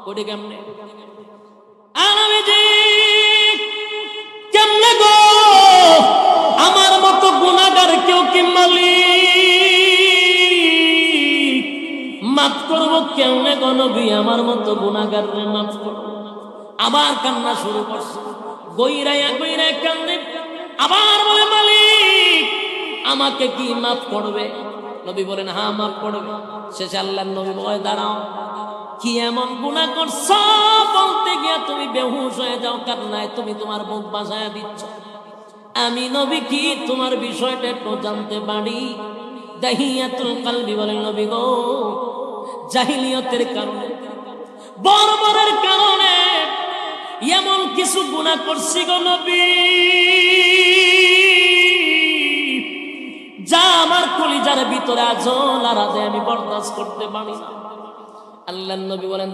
ওটা কেমনে? আর আমি যে কেমনে গো আমার মতো গুনাহগার কেউ কি মালিক মাফ করবো কেমনে গো নবী? আমার মতো গুনাহগাররে মাফ করবো। আবার কান্না শুরু করছে, গইরাইয়া গইরাইয়া কান্দে, আবার বলে মালিক আমাকে কি মাফ করবে? নবী বলেন হ্যাঁ মাফ করবে। শেষে আল্লাহর নবী বলে দাঁড়াও, কি এমন গুনাহ করছো বলতে গিয়া তুমি বেহুশ হয়ে যাও কান্নায়, তুমি তোমার মুখ বাঁচায়া দিচ্ছ। আমি নবী কি তোমার বিষয়টা একটু জানতে পারি? দাহিয়াতুল কলবি বলেন নবী গো জাহিলিয়তের কারণে, বর্বরের কারণে এমন কিছু গুনাহ করছি গো নবী যা আমার কলিজার ভিতরে আজও লারা দেয়, আমি বরদাস্ত করতে পারি না। আল্লাহর নবী বলেন